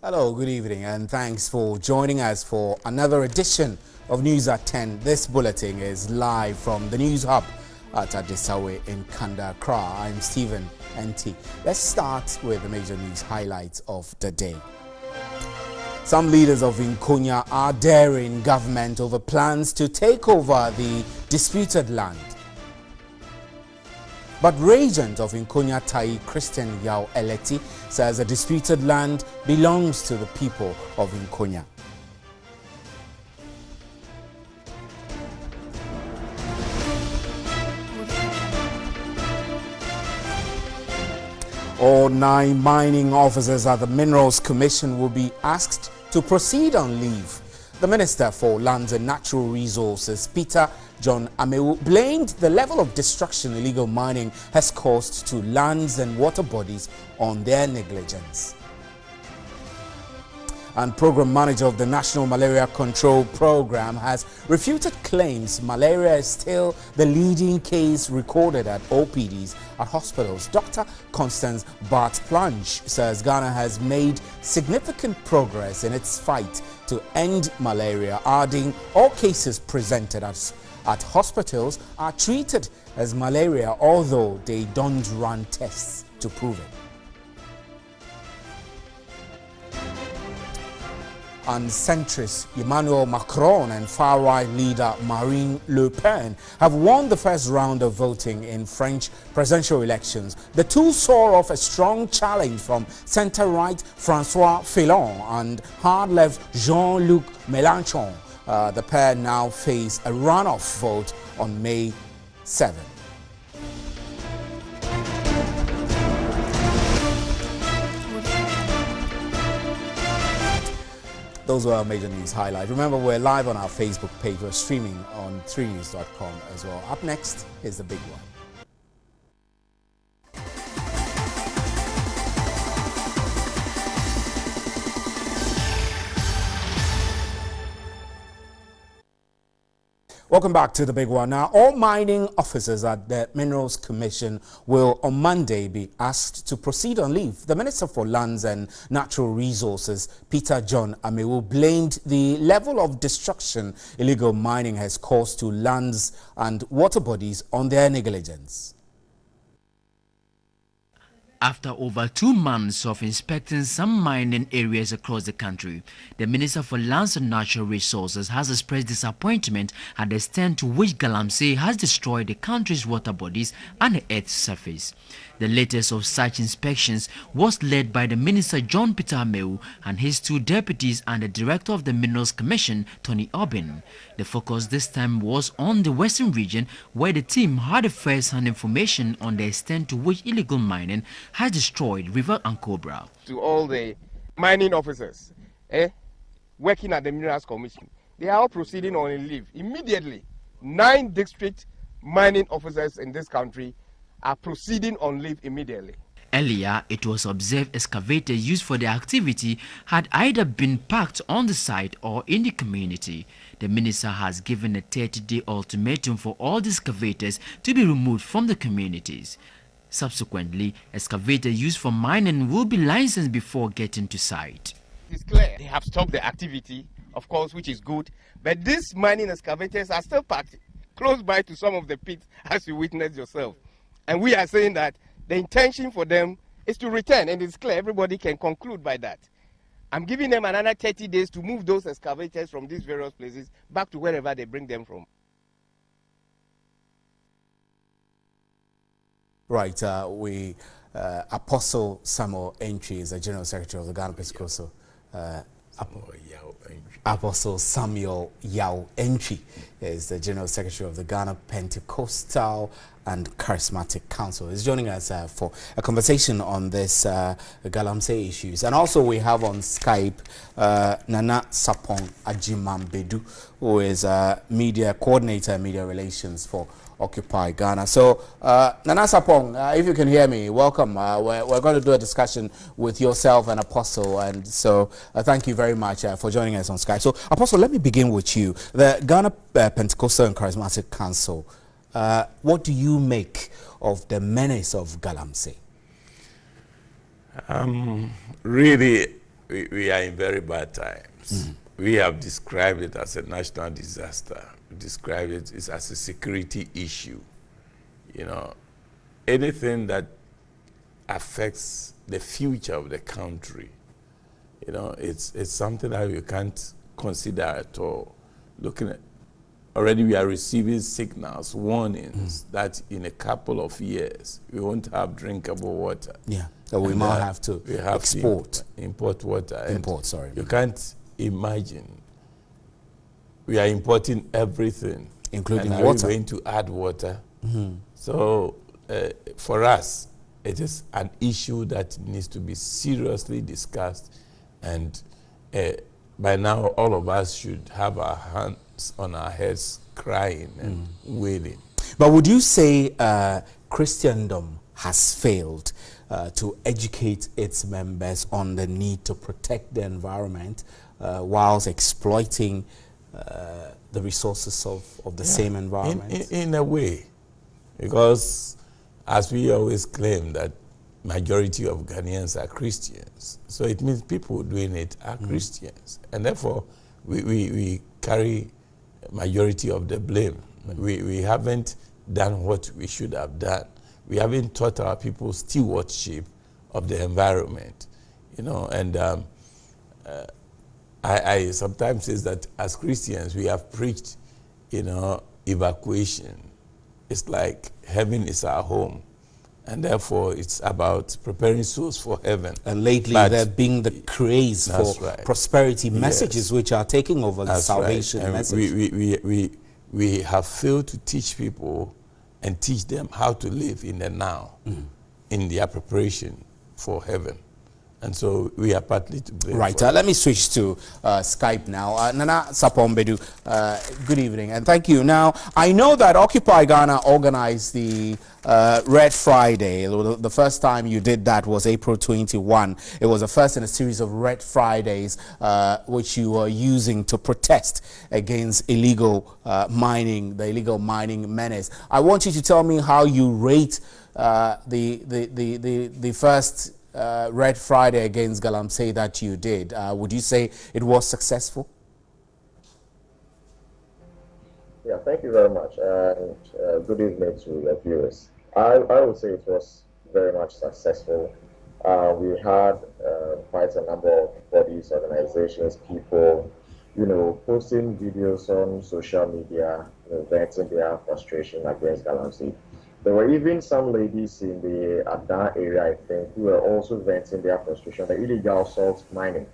Hello, good evening, and thanks for joining us for another edition of News at 10. This bulletin is live from the News Hub at Adisawe in Kanda, Accra. I'm Stephen NT. Let's start with the major news highlights of the day. Some leaders of Nkonya are daring government over plans to take over the disputed land. But regent of Nkonya Tai, Christian Yao Eleti, says the disputed land belongs to the people of Nkonya. All 9 mining officers at the Minerals Commission will be asked to proceed on leave. The Minister for Lands and Natural Resources, Peter John Amewu, blamed the level of destruction illegal mining has caused to lands and water bodies on their negligence. And Program Manager of the National Malaria Control Program has refuted claims malaria is still the leading case recorded at OPDs at hospitals. Dr. Constance Bart-Planche says Ghana has made significant progress in its fight to end malaria, adding all cases presented at hospitals are treated as malaria, although they don't run tests to prove it. And centrist Emmanuel Macron and far-right leader Marine Le Pen have won the first round of voting in French presidential elections. The two saw off a strong challenge from centre-right François Fillon and hard-left Jean-Luc Mélenchon. The pair now face a runoff vote on May 7. Those were our major news highlights. Remember, we're live on our Facebook page. We're streaming on 3news.com as well. Up next is the big one. Welcome back to the big one. Now, all mining officers at the Minerals Commission will on Monday be asked to proceed on leave. The Minister for Lands and Natural Resources, Peter John Amewu, blamed the level of destruction illegal mining has caused to lands and water bodies on their negligence. After over 2 months of inspecting some mining areas across the country, the Minister for Lands and Natural Resources has expressed disappointment at the extent to which Galamsey has destroyed the country's water bodies and the earth's surface. The latest of such inspections was led by the Minister John Peter Amewu and his 2 deputies and the Director of the Minerals Commission, Tony Obin. The focus this time was on the Western region, where the team had first-hand information on the extent to which illegal mining has destroyed River Ankobra. To all the mining officers working at the Minerals Commission, they are all proceeding on a leave immediately. 9 district mining officers in this country are proceeding on leave immediately. Earlier, it was observed excavators used for the activity had either been parked on the site or in the community. The minister has given a 30-day ultimatum for all the excavators to be removed from the communities. Subsequently, excavators used for mining will be licensed before getting to site. It's clear they have stopped the activity, of course, which is good, but these mining excavators are still parked close by to some of the pits, as you witnessed yourself. And we are saying that the intention for them is to return, and it's clear everybody can conclude by that. I'm giving them another 30 days to move those excavators from these various places back to wherever they bring them from. Right, Apostle Samuel Entry is the General Secretary of the Ghana Episcopal Apostle Samuel Yao Entry is the General Secretary of the Ghana Pentecostal and Charismatic Council. Is joining us for a conversation on this Galamsey issues. And also we have on Skype Nana Sapong Ajimambedu, who is media coordinator and media relations for Occupy Ghana. So Nana Sapong, if you can hear me, welcome. We're going to do a discussion with yourself and Apostle, and so thank you very much for joining us on Skype. So Apostle, let me begin with you. The Ghana Pentecostal and Charismatic Council, what do you make of the menace of Galamsey? Really, we are in very bad times. We have described it as a national disaster. We described it as a security issue. You know, anything that affects the future of the country, you know, it's something that you can't consider at all. Looking at, already we are receiving signals, warnings that in a couple of years we won't have drinkable water. Yeah, so we might have to import water. Import, sorry. You can't imagine. We are importing everything, including and water. Are we going to add water? So for us, it is an issue that needs to be seriously discussed, and by now all of us should have our hands on our heads crying and wailing. But would you say Christendom has failed to educate its members on the need to protect the environment whilst exploiting the resources of the same environment? In a way, because as we always claim that majority of Ghanaians are Christians, so it means people doing it are Christians, and therefore we carry majority of the blame. We haven't done what we should have done. We haven't taught our people stewardship of the environment, you know, and I sometimes say that as Christians we have preached, you know, evacuation. It's like heaven is our home, and therefore it's about preparing souls for heaven. And lately there being the craze for prosperity messages, which are taking over the salvation message. We have failed to teach people and teach them how to live in the now, in their preparation for heaven. And so we are partly to blame. Right. Let me switch to Skype now. Nana Sapombedu, good evening and thank you. Now, I know that Occupy Ghana organized the Red Friday. The first time you did that was April 21. It was the first in a series of Red Fridays which you were using to protest against illegal mining, the illegal mining menace. I want you to tell me how you rate the first Red Friday against Galamsey that you did. Would you say it was successful? Yeah, thank you very much, and good evening to your viewers. I would say it was very much successful. We had quite a number of bodies, organizations, people, you know, posting videos on social media, venting their frustration against Galamsey. There were even some ladies in the Adan area, I think, who were also venting their frustration, the illegal salt mining.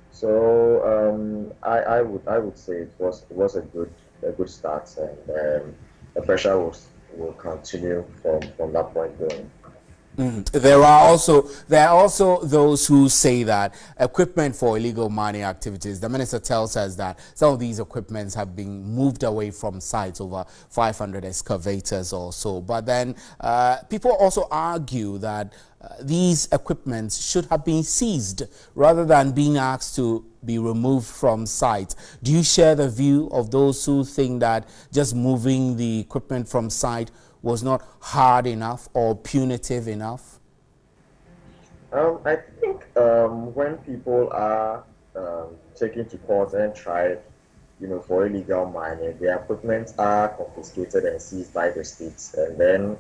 So I would say it was a good start, and the pressure will continue from that point going. There are also those who say that equipment for illegal mining activities, the minister tells us that some of these equipments have been moved away from sites, over 500 excavators or so. But then people also argue that these equipments should have been seized rather than being asked to be removed from site. Do you share the view of those who think that just moving the equipment from site was not hard enough or punitive enough? I think when people are taken to court and tried, you know, for illegal mining, their equipment are confiscated and seized by the states, and then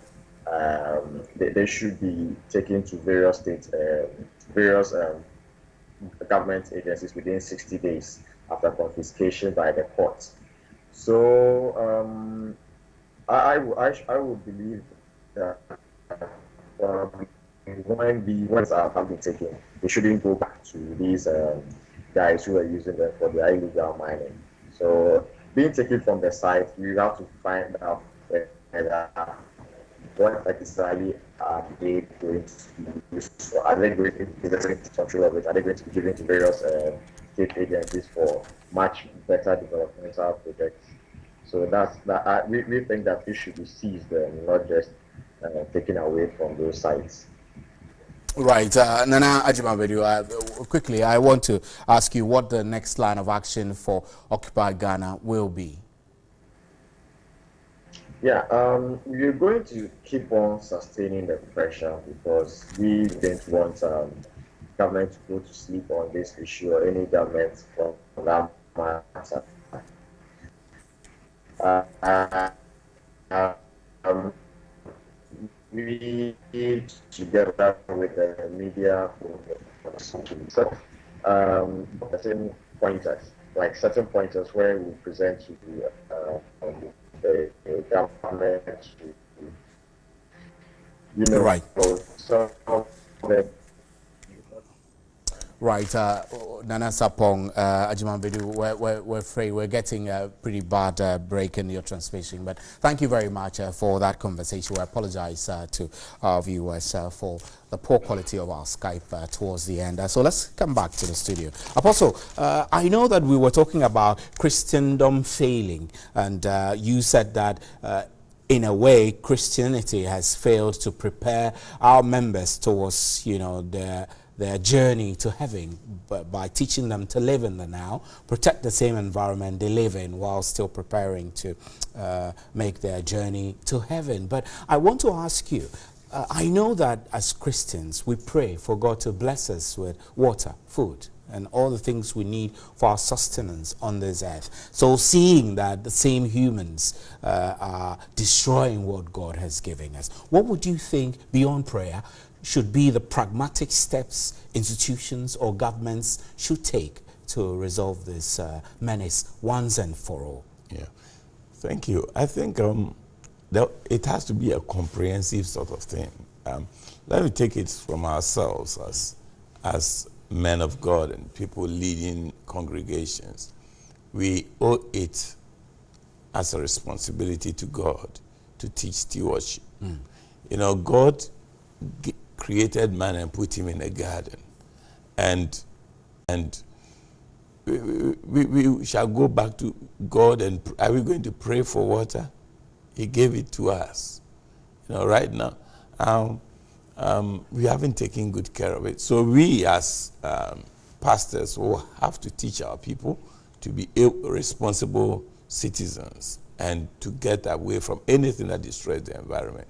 they should be taken to various states, various government agencies within 60 days after confiscation by the courts. So I would believe that when the ones have been taken, they shouldn't go back to these guys who are using them for their illegal mining. So being taken from the site, you have to find out what exactly are they going to use. So are they going to be taking control of it? Are they going to be given to various state agencies for much better developmental projects? So we think that it should be seized and not just taken away from those sites. Right. Nana Ajimabedu, quickly, I want to ask you what the next line of action for Occupy Ghana will be. Yeah, we're going to keep on sustaining the pressure because we don't want government to go to sleep on this issue or any government from that matter. We together with the media, certain pointers, like certain pointers where we present to the government, right. So Right, Nana Sapong, Ajiman we're afraid we're getting a pretty bad break in your transmission, but thank you very much for that conversation. We apologize to our viewers for the poor quality of our Skype towards the end. So let's come back to the studio. Apostle, I know that we were talking about Christendom failing, and you said that in a way, Christianity has failed to prepare our members towards, their journey to heaven, but by teaching them to live in the now, protect the same environment they live in while still preparing to make their journey to heaven. But I want to ask you, I know that as Christians, we pray for God to bless us with water, food, and all the things we need for our sustenance on this earth. So seeing that the same humans are destroying what God has given us, what would you think beyond prayer should be the pragmatic steps institutions or governments should take to resolve this menace once and for all? Yeah, thank you. I think it has to be a comprehensive sort of thing. Let me take it from ourselves as men of God and people leading congregations. We owe it as a responsibility to God to teach stewardship. God created man and put him in a garden, and we shall go back to God. And are we going to pray for water? He gave it to us. Right now we haven't taken good care of it. So we as pastors will have to teach our people to be responsible citizens and to get away from anything that destroys the environment.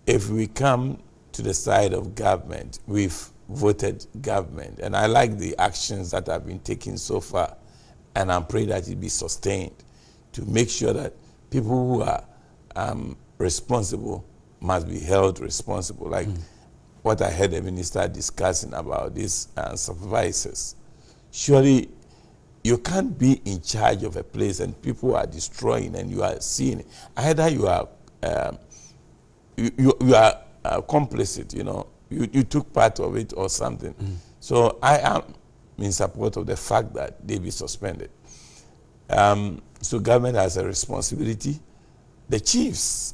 If we come to the side of government, we've voted government, and I like the actions that have been taken so far, and I'm praying that it be sustained to make sure that people who are responsible must be held responsible, like what I heard the minister discussing about these supervisors. Surely you can't be in charge of a place and people are destroying and you are seeing it. Either you are you are complicit, you took part of it or something. So I am in support of the fact that they be suspended. So government has a responsibility. The chiefs,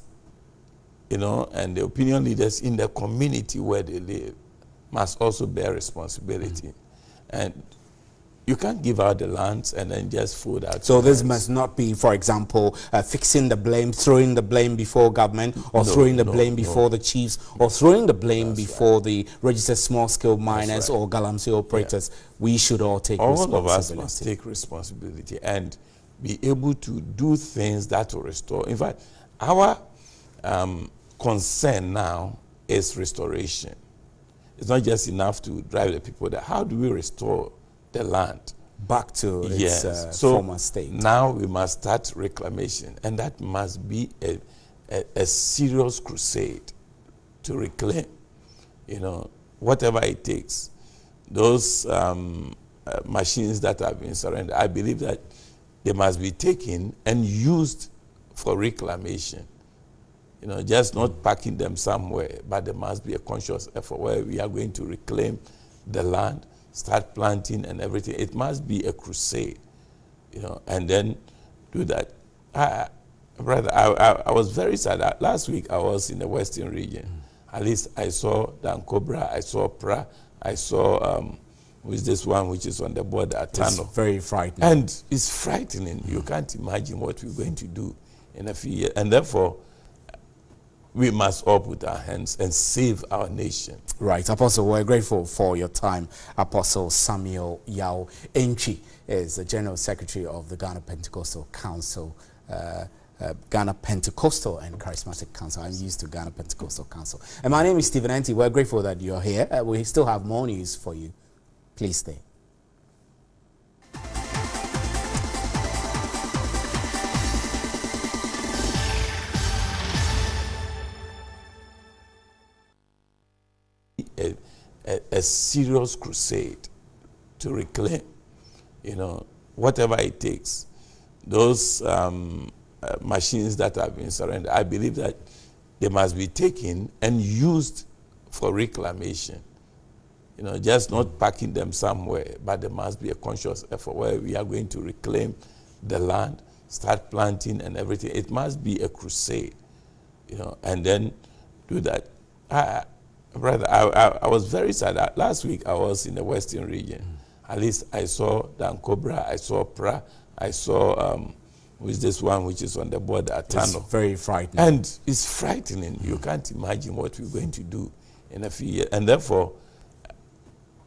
and the opinion leaders in the community where they live must also bear responsibility. And you can't give out the lands and then just fold out. So this must not be, for example, fixing the blame, throwing the blame before government, or throwing the blame before the chiefs, or throwing the blame before the registered small-scale miners or Galamsey operators. Yeah. We should all take responsibility. All of us must take responsibility and be able to do things that will restore. In fact, our concern now is restoration. It's not just enough to drive the people there. How do we restore the land back to its former state? Now we must start reclamation, and that must be a serious crusade to reclaim, whatever it takes. Those machines that have been surrendered, I believe that they must be taken and used for reclamation. Just not packing them somewhere, but there must be a conscious effort where we are going to reclaim the land, start planting and everything. It must be a crusade, and then do that. Brother, I was very sad. Last week I was in the Western region. At least I saw Dan Cobra, I saw Pra, I saw with this one which is on the border at Tano. It's very frightening. And it's frightening. You can't imagine what we're going to do in a few years. And therefore, we must all put our hands and save our nation. Right. Apostle, we're grateful for your time. Apostle Samuel Yao Entry is the General Secretary of the Ghana Pentecostal Council. Ghana Pentecostal and Charismatic Council. I'm used to Ghana Pentecostal Council. And my name is Stephen Enti. We're grateful that you're here. We still have more news for you. Please stay. A serious crusade to reclaim, whatever it takes. Those machines that have been surrendered, I believe that they must be taken and used for reclamation. Just not packing them somewhere, but there must be a conscious effort where we are going to reclaim the land, start planting and everything. It must be a crusade, and then do that. Brother, I was very sad. Last week I was in the Western region. At least I saw Dan Cobra, I saw Pra, I saw which this one which is on the border at Tano. It's very frightening. And it's frightening. You can't imagine what we're going to do in a few years. And therefore,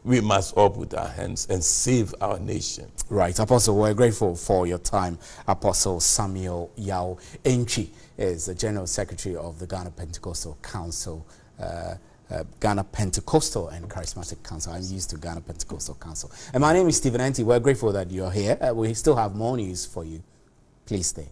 we must all put our hands and save our nation. Right. Apostle, we're grateful for your time. Apostle Samuel Yao Entry is the General Secretary of the Ghana Pentecostal Council. Ghana Pentecostal and Charismatic Council. I'm used to Ghana Pentecostal Council. And my name is Stephen Enti. We're grateful that you're here. We still have more news for you. Please stay.